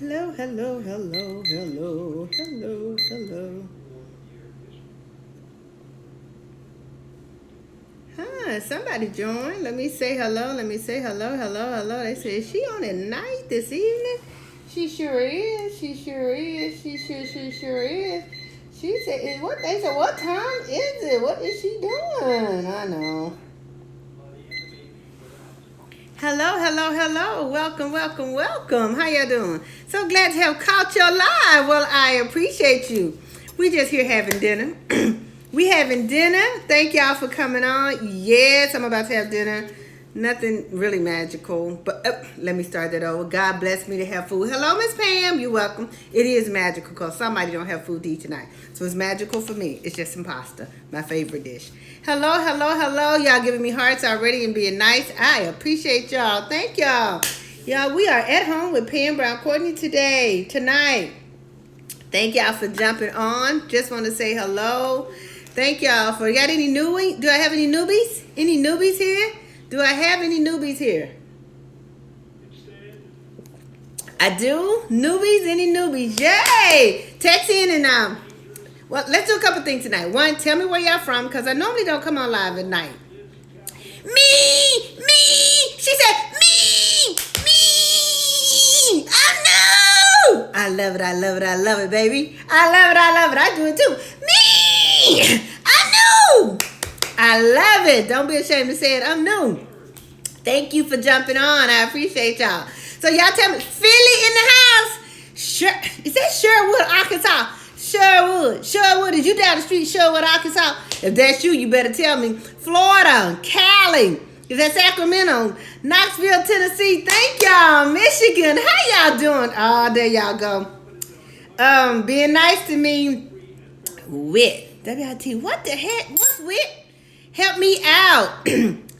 Hello, hello, hello, hello, hello, hello. Hi, somebody join. Let me say hello. Let me say hello, hello, hello. They said, is she on at night this evening? She sure is. She sure is. She sure is. She said, what? They said, what time is it? What is she doing? I know. Hello, hello, hello. Welcome, welcome, welcome. How y'all doing? So glad to have caught your live. Well, I appreciate you. We just here having dinner. We having dinner. Thank y'all for coming on. Yes, I'm about to have dinner. Nothing really magical, but let me start that over. God bless me to have food. Hello, Miss Pam. You're welcome. It is magical because somebody don't have food to eat tonight. So it's magical for me. It's just some pasta, my favorite dish. Hello, hello, hello. Y'all giving me hearts already and being nice. I appreciate y'all. Thank y'all. Y'all, we are at home with Pam Brown Courtney tonight. Thank y'all for jumping on. Just want to say hello. Thank y'all for, got any newbies? Do I have any newbies? Any newbies here? Do I have any newbies here? I do. Newbies? Any newbies? Yay! Text in and well, let's do a couple things tonight. One, tell me where y'all from, because I normally don't come on live at night. Me! She said, me! I know! I love it, I love it, I love it, baby. I love it, I love it. I do it too. Me! I know! I love it. Don't be ashamed to say it. I'm new. Thank you for jumping on. I appreciate y'all. So y'all tell me, Philly in the house? Sure. Is that Sherwood, Arkansas? Sherwood. Is you down the street, Sherwood, Arkansas? If that's you, you better tell me. Florida, Cali. Is that Sacramento? Knoxville, Tennessee. Thank y'all. Michigan. How y'all doing? Oh, there y'all go. Being nice to me. Wit. W-I-T. What the heck? What's wit? Help me out.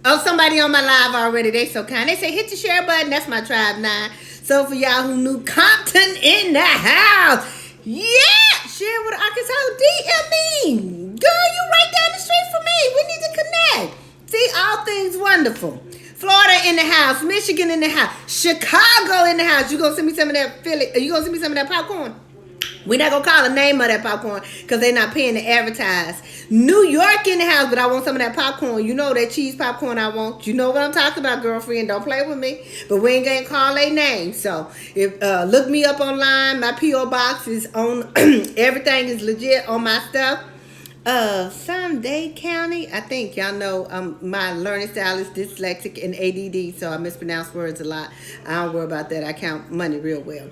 Oh, somebody on my live already. They so kind. They say hit the share button. That's my tribe 9. So for y'all who knew, Compton in the house. Yeah, share with Arkansas. DM me. Girl, you right down the street from me. We need to connect. See, all things wonderful. Florida in the house. Michigan in the house. Chicago in the house. You gonna send me some of that Philly? You gonna send me some of that popcorn? We're not going to call the name of that popcorn because they're not paying to advertise. New York in the house, but I want some of that popcorn. You know that cheese popcorn I want. You know what I'm talking about, girlfriend. Don't play with me. But we ain't going to call their name. So if look me up online. My P.O. box is on. Everything is legit on my stuff. Someday County. I think y'all know my learning style is dyslexic and ADD, so I mispronounce words a lot. I don't worry about that. I count money real well.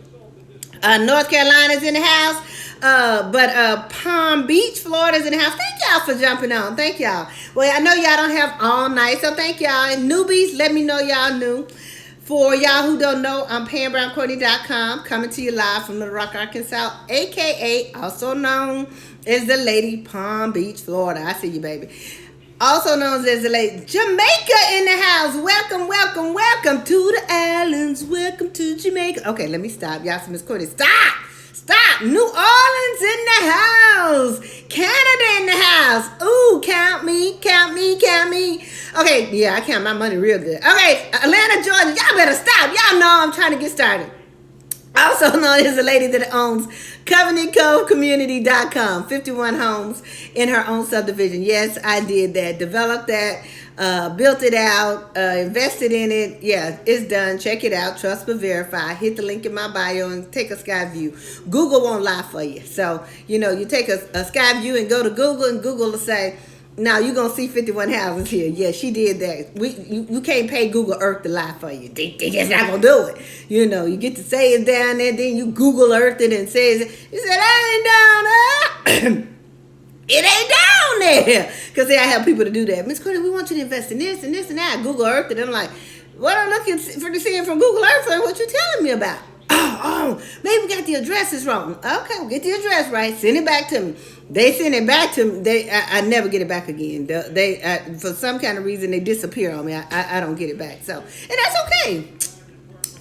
North Carolina's in the house. But Palm Beach, Florida's in the house. Thank y'all for jumping on. Thank y'all. Well, I know y'all don't have all night, so thank y'all. And newbies, let me know y'all new. For y'all who don't know, I'm PamBrownCourtney.com, coming to you live from Little Rock, Arkansas, a.k.a. also known as the Lady Palm Beach, Florida. I see you, baby. Also known as the Lady Jamaica in the house. Welcome, welcome, welcome to the islands. Welcome to Jamaica. Okay, let me stop. Y'all, Miss Courtney, stop. New Orleans in the house. Canada in the house. Ooh, count me. Okay, yeah, I count my money real good. Okay, Atlanta, Georgia. Y'all better stop. Y'all know I'm trying to get started. Also known as the lady that owns CovenantCoveCommunity.com, 51 homes in her own subdivision. Yes, I did that. Developed that, built it out, invested in it. Yeah, it's done. Check it out. Trust but verify. Hit the link in my bio and take a sky view. Google won't lie for you. So, you take a sky view and go to Google, and Google will say, now you're going to see 51 houses here. Yeah, she did that. You can't pay Google Earth to lie for you. They just not going to do it. You get to say it down there, then you Google Earth it and says, you said, I ain't down there. It ain't down there. Because I have people to do that. Miss Courtney, we want you to invest in this and this and that. Google Earth it. I'm like, what I'm looking for seeing from Google Earth, like, what you telling me about? Oh, maybe we got the addresses wrong. Okay, we'll get the address right. Send it back to me. They send it back to me. I never get it back again. They for some kind of reason, they disappear on me. I don't get it back. So, and that's okay.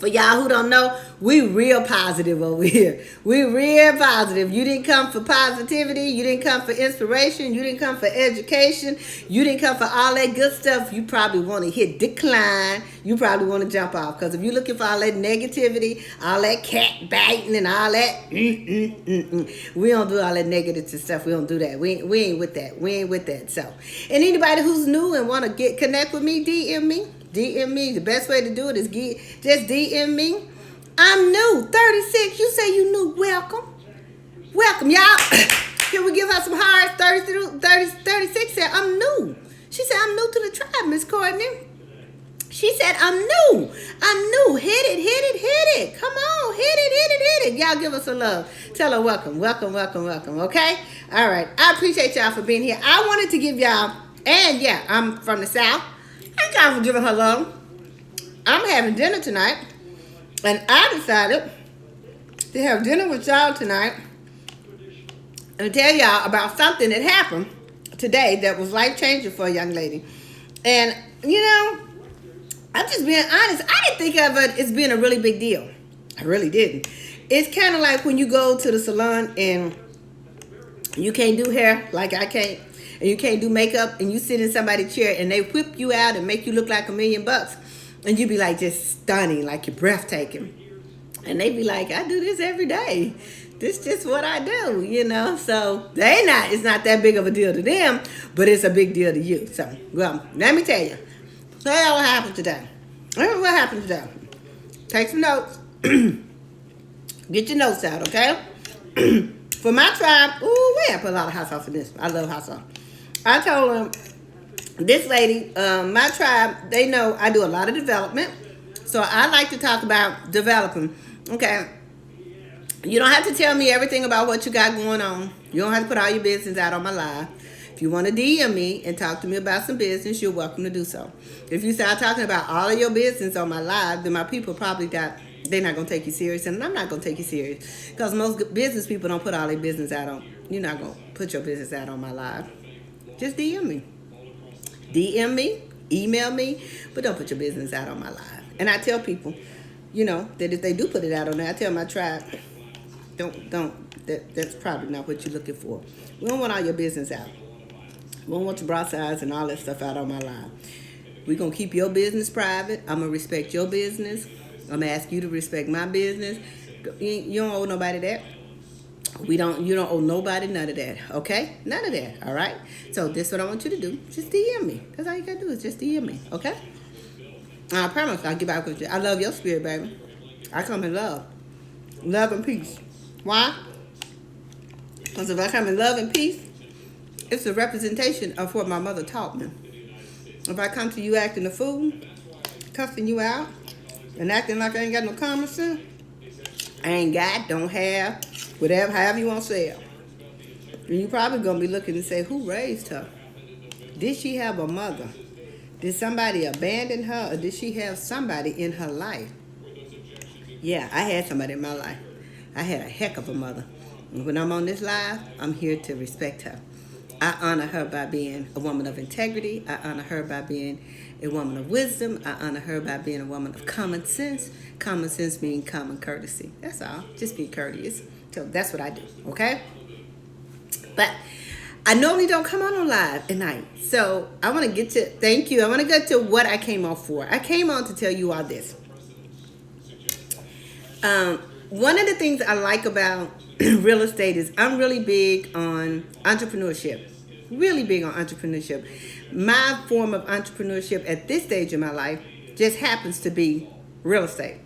For y'all who don't know, we real positive over here. We real positive. You didn't come for positivity. You didn't come for inspiration. You didn't come for education. You didn't come for all that good stuff. You probably want to hit decline. You probably want to jump off. Because if you're looking for all that negativity, all that cat biting and all that, we don't do all that negative stuff. We don't do that. We ain't with that. We ain't with that. So, and anybody who's new and want to connect with me, DM me. DM me. The best way to do it is just DM me. I'm new. 36. You say you new. Welcome. Welcome, y'all. Can we give her some hearts? 36 said, I'm new. She said, I'm new to the tribe, Miss Courtney. She said, I'm new. I'm new. Hit it, hit it, hit it. Come on. Hit it, hit it, hit it. Y'all give us a love. Tell her welcome, welcome, welcome, welcome. Okay? All right. I appreciate y'all for being here. I wanted to give y'all, and yeah, I'm from the South. Thank y'all for giving her love. I'm having dinner tonight, and I decided to have dinner with y'all tonight and tell y'all about something that happened today that was life-changing for a young lady. And, you know, I'm just being honest. I didn't think of it as being a really big deal. I really didn't. It's kind of like when you go to the salon and you can't do hair like I can't. And you can't do makeup, and you sit in somebody's chair, and they whip you out and make you look like $1 million. And you be like just stunning, like you're breathtaking. And they be like, I do this every day. This just what I do, you know. So it's not that big of a deal to them, but it's a big deal to you. So, well, let me tell you. Tell you what happened today. What happened today. Take some notes. Get your notes out, okay? For my tribe, I put a lot of hot sauce in this. I love hot sauce. I told them, this lady, my tribe, they know I do a lot of development. So I like to talk about developing. Okay. You don't have to tell me everything about what you got going on. You don't have to put all your business out on my live. If you want to DM me and talk to me about some business, you're welcome to do so. If you start talking about all of your business on my live, then my people they're not going to take you serious, and I'm not going to take you serious. Because most business people don't put all their business out on, you're not going to put your business out on my live. Just DM me. DM me, email me, but don't put your business out on my live. And I tell people, you know, that if they do put it out on there, I tell my tribe, that's probably not what you're looking for. We don't want all your business out. We don't want your bra size and all that stuff out on my live. We're going to keep your business private. I'm going to respect your business. I'm going to ask you to respect my business. You don't owe nobody that. You don't owe nobody none of that, okay? None of that, all right? So this is what I want you to do. Just DM me. That's all you got to do is just DM me, okay? I promise I'll get back with you. I love your spirit, baby. I come in love. Love and peace. Why? Because if I come in love and peace, it's a representation of what my mother taught me. If I come to you acting a fool, cussing you out, and acting like I ain't got no common sense, I ain't got, don't have, whatever, however you want to say it. And you're probably going to be looking and say, who raised her? Did she have a mother? Did somebody abandon her, or did she have somebody in her life? Yeah, I had somebody in my life. I had a heck of a mother. And when I'm on this live, I'm here to respect her. I honor her by being a woman of integrity. I honor her by being a woman of wisdom. I honor her by being a woman of common sense. Common sense means common courtesy. That's all. Just be courteous. So that's what I do, okay? But I normally don't come on live at night. So I want to thank you. I want to get to what I came on for. I came on to tell you all this. One of the things I like about real estate is I'm really big on entrepreneurship. Really big on entrepreneurship. My form of entrepreneurship at this stage in my life just happens to be real estate.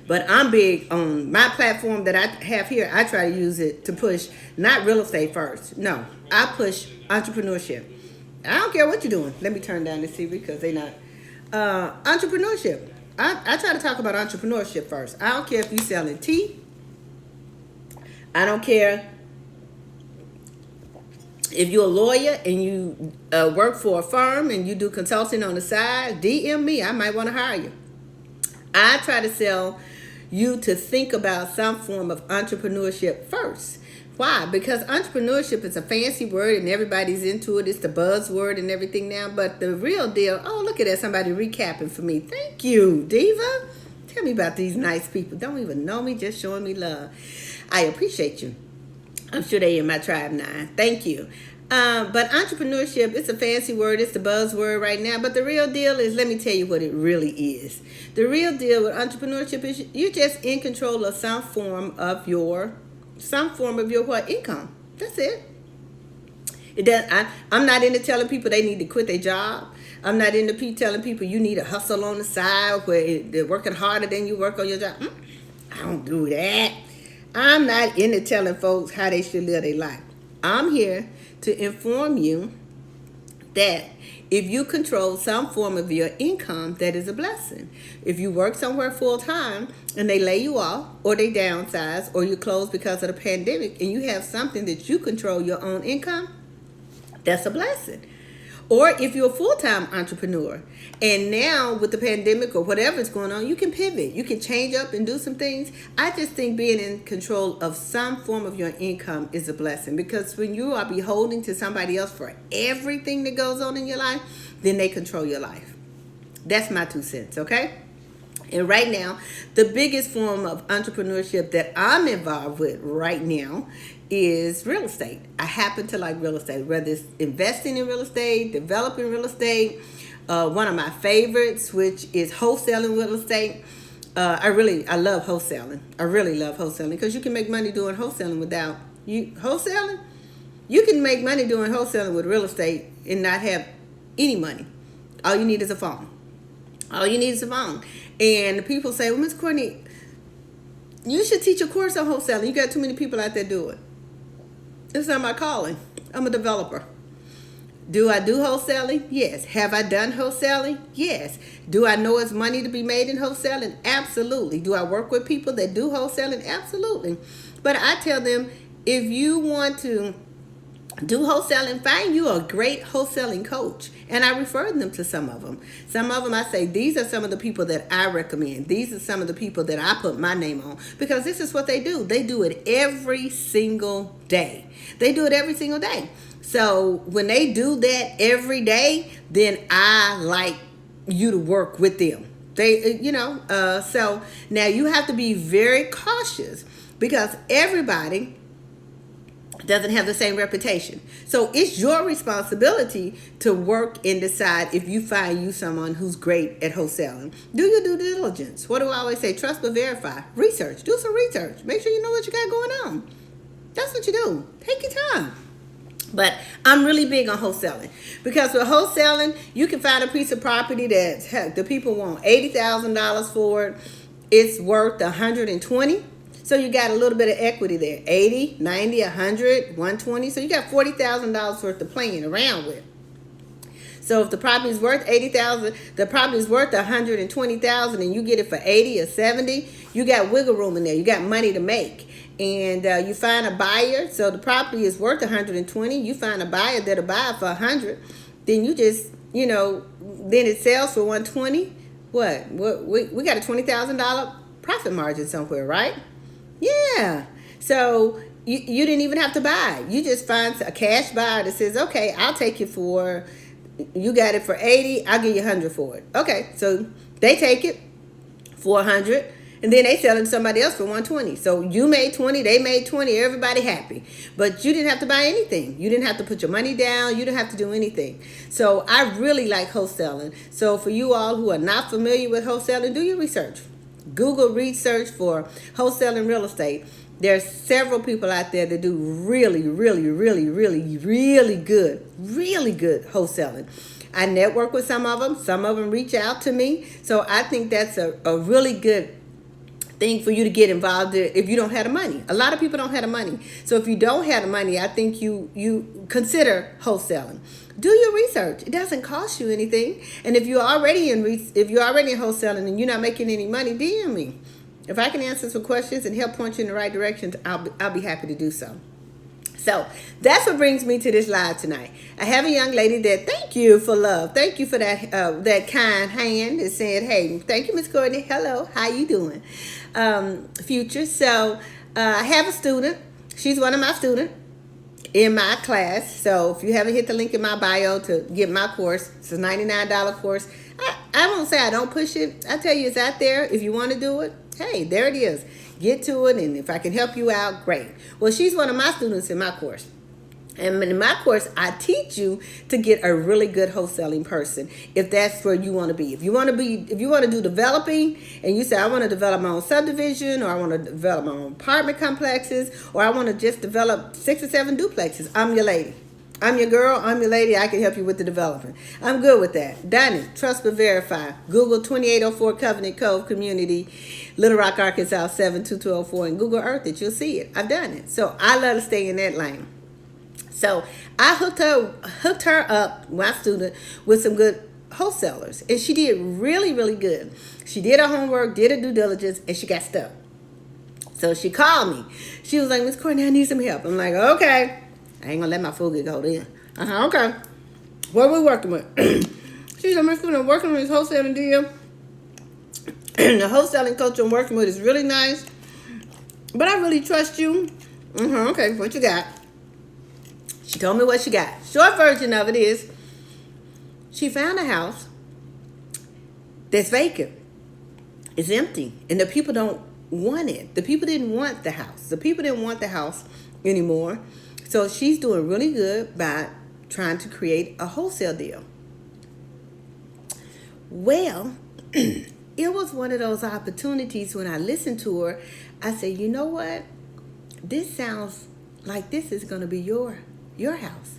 But I'm big on my platform that I have here. I try to use it to push not real estate first. No, I push entrepreneurship. I don't care what you're doing. Let me turn down the TV because they're not. Entrepreneurship. I try to talk about entrepreneurship first. I don't care if you're selling tea. I don't care if you're a lawyer and you work for a firm and you do consulting on the side. DM me. I might want to hire you. I try to sell you to think about some form of entrepreneurship first. Why? Because entrepreneurship is a fancy word and everybody's into it. It's the buzzword and everything now. But the real deal, oh, look at that. Somebody recapping for me. Thank you, Diva. Tell me about these nice people. Don't even know me, just showing me love. I appreciate you. I'm sure they in my tribe now. Thank you. But entrepreneurship, it's a fancy word. It's the buzzword right now. But the real deal is, let me tell you what it really is. The real deal with entrepreneurship is you're just in control of some form of your what, income. That's it. It does. I'm not into telling people they need to quit their job. I'm not into telling people you need a hustle on the side where they're working harder than you work on your job. I don't do that. I'm not into telling folks how they should live their life. I'm here to inform you that if you control some form of your income, that is a blessing. If you work somewhere full time and they lay you off, or they downsize, or you close because of the pandemic, and you have something that you control your own income, that's a blessing. Or if you're a full-time entrepreneur and now with the pandemic or whatever's going on, you can pivot. You can change up and do some things. I just think being in control of some form of your income is a blessing, because when you are beholden to somebody else for everything that goes on in your life, then they control your life. That's my 2 cents, okay? And right now, the biggest form of entrepreneurship that I'm involved with right now is real estate. I happen to like real estate, whether it's investing in real estate, developing real estate. One of my favorites, which is wholesaling real estate. I love wholesaling. I really love wholesaling, because you can make money doing wholesaling without wholesaling. You can make money doing wholesaling with real estate and not have any money. All you need is a phone. All you need is a phone. And the people say, well, Miss Courtney, you should teach a course on wholesaling. You got too many people out there do it. It's not my calling. I'm a developer. Do I do wholesaling? Yes. Have I done wholesaling? Yes. Do I know it's money to be made in wholesaling? Absolutely. Do I work with people that do wholesaling? Absolutely. But I tell them, if you want to do wholesaling, find you a great wholesaling coach. And I refer them to some of them. Some of them I say, these are some of the people that I recommend. These are some of the people that I put my name on, because this is what they do. They do it every single day. They do it every single day. So when they do that every day, then I like you to work with them. So now you have to be very cautious, because everybody doesn't have the same reputation. So it's your responsibility to work and decide if you find you someone who's great at wholesaling. Do your due diligence. What do I always say? Trust but verify. Research. Do some research. Make sure you know what you got going on. That's what you do. Take your time. But I'm really big on wholesaling, because with wholesaling, you can find a piece of property that the people want $80,000 for it. It's worth $120,000. So you got a little bit of equity there. 80, 90, 100, 120. So you got $40,000 worth of playing around with. So if the property is worth $80,000, the property is worth $120,000, and you get it for 80 or 70, you got wiggle room in there. You got money to make. And you find a buyer. So the property is worth 120. You find a buyer that'll buy it for 100. Then you just, then it sells for 120. What we got a $20,000 profit margin somewhere, right? Yeah. So you didn't even have to buy. You just find a cash buyer that says, okay, I'll take it for, you got it for 80, I'll give you 100 for it. Okay, so they take it for 100, and then they sell it to somebody else for 120. So you made 20, they made 20, everybody happy. But you didn't have to buy anything. You didn't have to put your money down. You didn't have to do anything. So I really like wholesaling. So for you all who are not familiar with wholesaling, do your research. Google research for wholesaling real estate. There's several people out there that do really, really, really, really, really good wholesaling. I network with some of them. Some of them reach out to me. So I think that's a really good thing for you to get involved in if you don't have the money. A lot of people don't have the money. So if you don't have the money, I think you consider wholesaling. Do your research. It doesn't cost you anything. And if you're already in wholesaling and you're not making any money, DM me. If I can answer some questions and help point you in the right direction, I'll be happy to do so. So that's what brings me to this live tonight. I have a young lady that, thank you for love. Thank you for that kind hand that said, hey, thank you, Miss Courtney. Hello, how you doing? Future. So I have a student. She's one of my students in my class. So if you haven't hit the link in my bio to get my course, it's a $99 course. I won't say I don't push it. I tell you, it's out there. If you want to do it, hey, there it is. Get to it, and if I can help you out, great. Well, she's one of my students in my course. And in my course, I teach you to get a really good wholesaling person if that's where you want to be. If you want to do developing and you say, I want to develop my own subdivision, or I want to develop my own apartment complexes, or I want to just develop 6 or 7 duplexes, I'm your lady. I'm your girl. I'm your lady. I can help you with the development. I'm good with that. Done it. Trust but verify. Google 2804 Covenant Cove Community, Little Rock, Arkansas 72204, and Google Earth it. You'll see it. I've done it. So I love to stay in that lane. So I hooked her up, my student, with some good wholesalers, and she did really, really good. She did her homework, did her due diligence, and she got stuck. So she called me. She was like, Miss Courtney, I need some help. I'm like, okay. I ain't gonna let my food get cold in. Okay. What are we working with? She said, Miss Courtney, I'm working on this wholesaling deal. The wholesaling coach I'm working with is really nice, but I really trust you. Okay, what you got? She told me what she got. Short version of it is she found a house that's vacant. It's empty. And the people don't want it. The people didn't want the house. The people didn't want the house anymore. So she's doing really good by trying to create a wholesale deal. Well, it was one of those opportunities when I listened to her. I said, you know what? This sounds like this is going to be your house.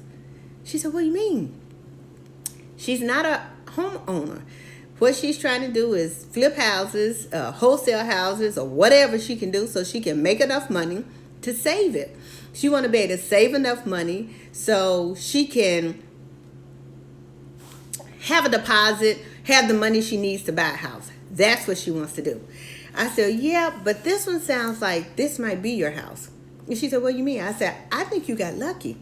She said, what do you mean? She's not a homeowner. What she's trying to do is flip houses, wholesale houses, or whatever she can do so she can make enough money to save it. She want to be able to save enough money so she can have a deposit, have the money she needs to buy a house. That's what she wants to do. I said, yeah, but this one sounds like this might be your house. And she said, what do you mean? I said, I think you got lucky.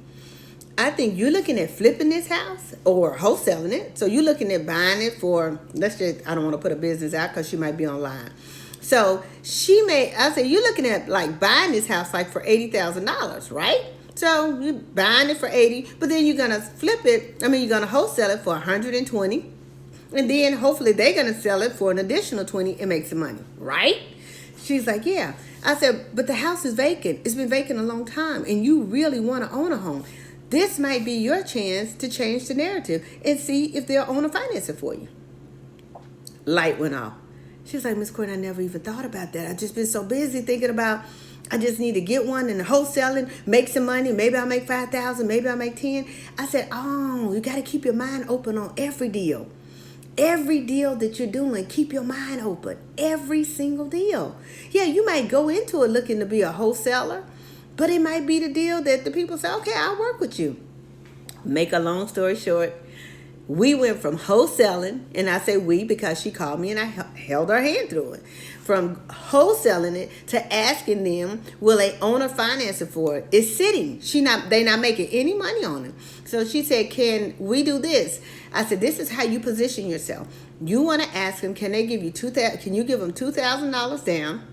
I think you're looking at flipping this house or wholesaling it. So you're looking at buying it for, I don't want to put a business out because she might be online. So I said, you're looking at like buying this house like for $80,000, right? So you're buying it for 80, but then you're going to flip it. You're going to wholesale it for 120. And then hopefully they're going to sell it for an additional 20 and make some money, right? She's like, yeah. I said, but the house is vacant. It's been vacant a long time, and you really want to own a home. This might be your chance to change the narrative and see if they'll own or finance it for you. Light went off. She was like, Miss Courtney, I never even thought about that. I've just been so busy thinking about, I just need to get one and wholesaling, make some money. Maybe I'll make 5,000, maybe I'll make 10. I said, you got to keep your mind open on every deal. Every deal that you're doing, keep your mind open. Every single deal. Yeah, you might go into it looking to be a wholesaler, but it might be the deal that the people say, okay, I'll work with you. Make a long story short, we went from wholesaling, and I say we because she called me and I held her hand through it. From wholesaling it to asking them, will they own or finance it for it? It's sitting. They not making any money on it. So she said, can we do this? I said, this is how you position yourself. You want to ask them, can they give you can you give them $2,000 down?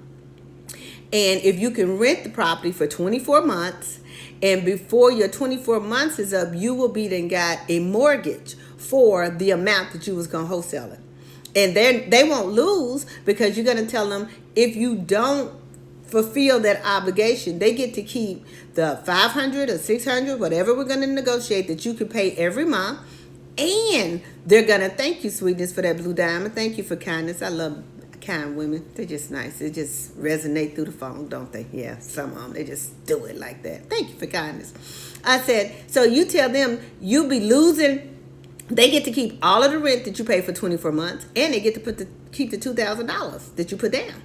And if you can rent the property for 24 months, and before your 24 months is up, you will be then got a mortgage for the amount that you was going to wholesale it. And then they won't lose because you're going to tell them if you don't fulfill that obligation, they get to keep the $500 or $600, whatever we're going to negotiate that you can pay every month. And they're going to thank you, sweetness, for that blue diamond. Thank you for kindness. I love kind women. They're just nice. They just resonate through the phone, don't they? Yeah, some of them, they just do it like that. Thank you for kindness. I said, so you tell them you'll be losing. They get to keep all of the rent that you pay for 24 months, and they get to keep the $2,000 that you put down.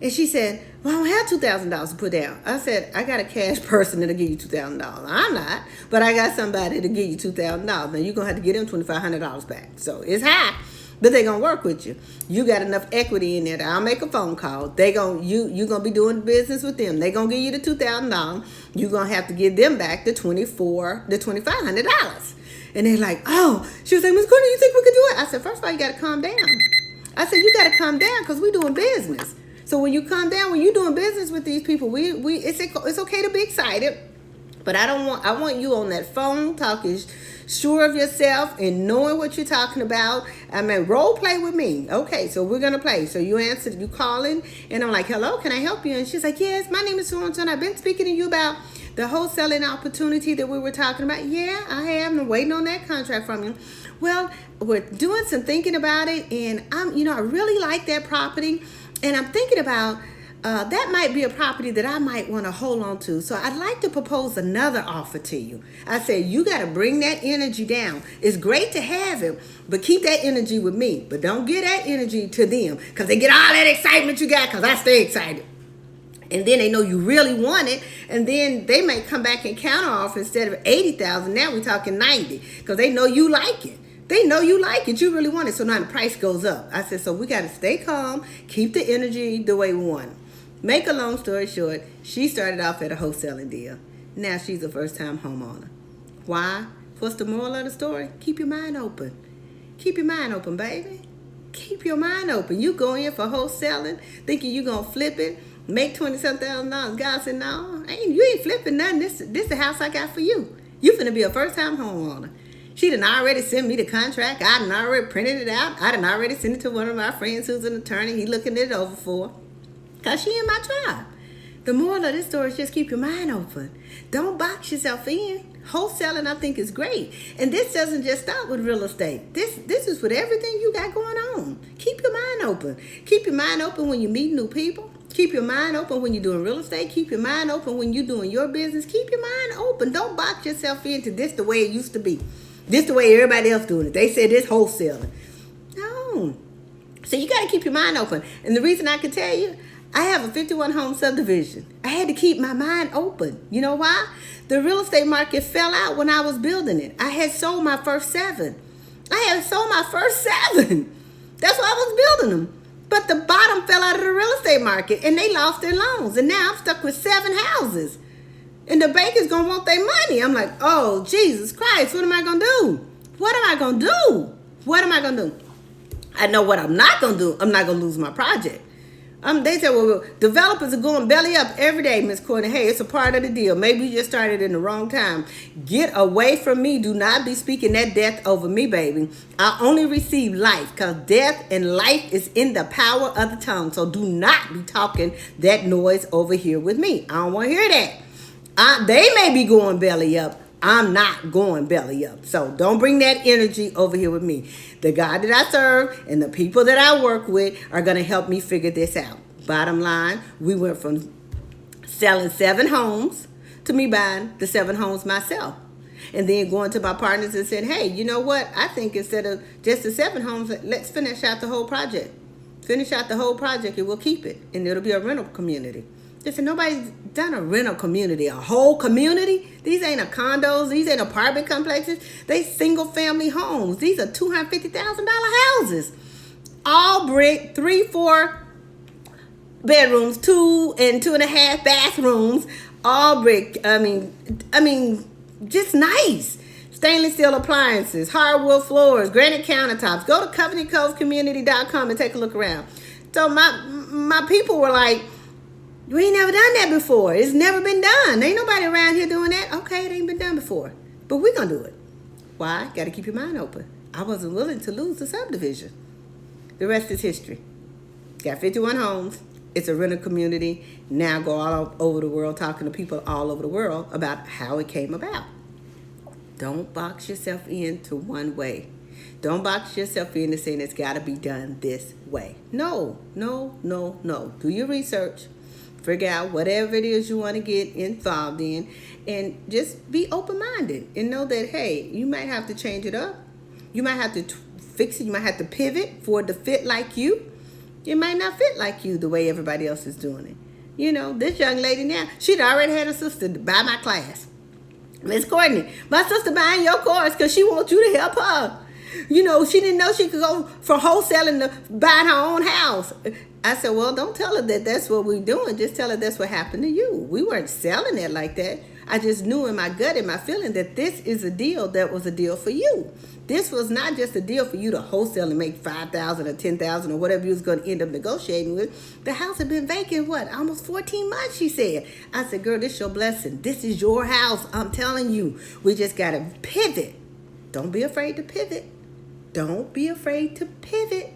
And she said, well, I don't have $2,000 to put down. I said, I got a cash person that'll give you $2,000. I'm not, but I got somebody to give you $2,000. Now you're going to have to get them $2,500 back. So it's high, but they're going to work with you. You got enough equity in there that I'll make a phone call. You're going to be doing business with them. They're going to give you the $2,000. You're going to have to give them back the $2,500. And they're like, oh, she was like, Miss Courtney, you think we could do it? I said, first of all, you got to calm down. I said, you got to calm down because we're doing business. So when you calm down, when you're doing business with these people, it's okay to be excited. But I want you on that phone talking sure of yourself and knowing what you're talking about. I mean, role play with me. Okay, so we're gonna play. So you answer, you calling, and I'm like, hello, can I help you? And she's like, yes, my name is so-and-so, and I've been speaking to you about the wholesaling opportunity that we were talking about. Yeah, I have. I'm waiting on that contract from you. Well, we're doing some thinking about it, and I really like that property, and I'm thinking about that might be a property that I might want to hold on to. So I'd like to propose another offer to you. I said, you got to bring that energy down. It's great to have it, but keep that energy with me. But don't get that energy to them, because they get all that excitement you got, because I stay excited. And then they know you really want it, and then they may come back and counter offer. Instead of 80,000, now we're talking 90, because they know you like it. They know you like it. You really want it. So now the price goes up. I said, so we got to stay calm, keep the energy the way we want it. Make a long story short, she started off at a wholesaling deal. Now she's a first-time homeowner. Why? What's the moral of the story? Keep your mind open. Keep your mind open, baby. Keep your mind open. You go in for wholesaling, thinking you're going to flip it, make $27,000. God said, no, you ain't flipping nothing. This is the house I got for you. You finna be a first-time homeowner. She done already sent me the contract. I done already printed it out. I done already sent it to one of my friends who's an attorney. He looking it over for her. Because she in my tribe. The moral of this story is just keep your mind open. Don't box yourself in. Wholesaling, I think, is great. And this doesn't just stop with real estate. This is with everything you got going on. Keep your mind open. Keep your mind open when you meet new people. Keep your mind open when you're doing real estate. Keep your mind open when you're doing your business. Keep your mind open. Don't box yourself into this the way it used to be. This the way everybody else doing it. They said this wholesaling. No. So you got to keep your mind open. And the reason I can tell you, I have a 51 home subdivision. I had to keep my mind open. You know why? The real estate market fell out when I was building it. I had sold my first 7. That's why I was building them. But the bottom fell out of the real estate market, and they lost their loans. And now I'm stuck with 7 houses. And the bank is going to want their money. I'm like, oh, Jesus Christ, what am I going to do? What am I going to do? What am I going to do? I know what I'm not going to do. I'm not going to lose my project. They said, well, developers are going belly up every day, Miss Courtney. Hey, it's a part of the deal. Maybe you just started in the wrong time. Get away from me. Do not be speaking that death over me, baby. I only receive life, because death and life is in the power of the tongue. So do not be talking that noise over here with me. I don't want to hear that. They may be going belly up. I'm not going belly up. So don't bring that energy over here with me. The God that I serve and the people that I work with are going to help me figure this out. Bottom line, we went from selling 7 homes to me buying the 7 homes myself. And then going to my partners and saying, hey, you know what? I think instead of just the 7 homes, let's finish out the whole project. Finish out the whole project and we'll keep it. And it'll be a rental community. They said, nobody's done a rental community, a whole community. These ain't condos. These ain't apartment complexes. They single family homes. These are $250,000 houses. All brick, 3-4 bedrooms, 2 and 2.5 bathrooms. All brick. I mean, just nice. Stainless steel appliances, hardwood floors, granite countertops. Go to CovenantCoveCommunity.com and take a look around. So my people were like, we ain't never done that before. It's never been done. Ain't nobody around here doing that. Okay, it ain't been done before. But we're going to do it. Why? Got to keep your mind open. I wasn't willing to lose the subdivision. The rest is history. Got 51 homes. It's a rental community. Now go all over the world talking to people all over the world about how it came about. Don't box yourself into one way. Don't box yourself into saying it's got to be done this way. No. Do your research. Figure out whatever it is you want to get involved in, and just be open-minded and know that, hey, you might have to change it up. You might have to fix it. You might have to pivot for it to fit like you. It might not fit like you the way everybody else is doing it. You know, this young lady now, she'd already had a sister to buy my class. Miss Courtney, my sister buying your course because she wants you to help her. You know, she didn't know she could go from wholesaling to buying her own house. I said, well, don't tell her that that's what we're doing. Just tell her that's what happened to you. We weren't selling it like that. I just knew in my gut and my feeling that this is a deal that was a deal for you. This was not just a deal for you to wholesale and make $5,000 or $10,000 or whatever you was going to end up negotiating with. The house had been vacant, almost 14 months, she said. I said, girl, this is your blessing. This is your house. I'm telling you. We just got to pivot. don't be afraid to pivot. Don't be afraid to pivot.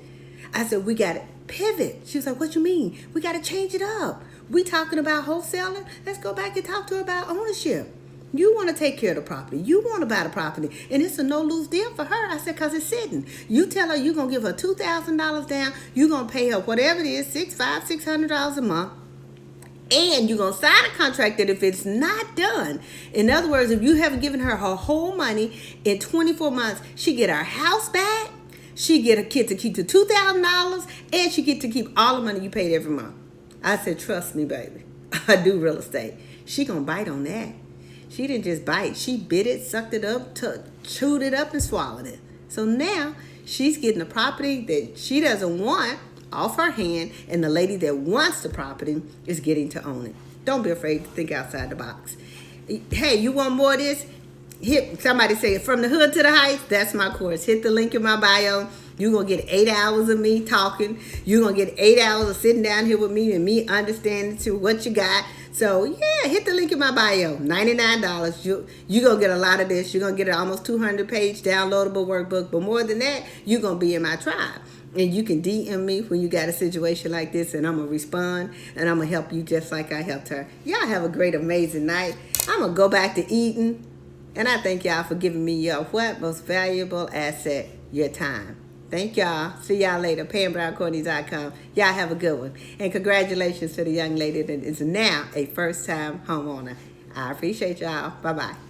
I said, we got to pivot. She was like, what you mean? We got to change it up. We talking about wholesaling? Let's go back and talk to her about ownership. You want to take care of the property. You want to buy the property. And it's a no-lose deal for her. I said, because it's sitting. You tell her you're going to give her $2,000 down. You're going to pay her whatever it is, $600 a month. And you're going to sign a contract that if it's not done, in other words, if you haven't given her whole money in 24 months, she get her house back, she get a kid to keep the $2,000, and she get to keep all the money you paid every month. I said, trust me, baby. I do real estate. She going to bite on that. She didn't just bite. She bit it, sucked it up, chewed it up, and swallowed it. So now she's getting a property that she doesn't want off her hand, and the lady that wants the property is getting to own it. Don't be afraid to think outside the box. Hey, you want more of this? Somebody say, from the hood to the heights, that's my course. Hit the link in my bio. You're going to get 8 hours of me talking. You're going to get 8 hours of sitting down here with me and me understanding to what you got. So, yeah, hit the link in my bio. $99. You're going to get a lot of this. You're going to get an almost 200-page downloadable workbook. But more than that, you're going to be in my tribe. And you can DM me when you got a situation like this, and I'm going to respond, and I'm going to help you just like I helped her. Y'all have a great, amazing night. I'm going to go back to eating, and I thank y'all for giving me your most valuable asset, your time. Thank y'all. See y'all later. PamBrownCourtney.com. Y'all have a good one. And congratulations to the young lady that is now a first-time homeowner. I appreciate y'all. Bye-bye.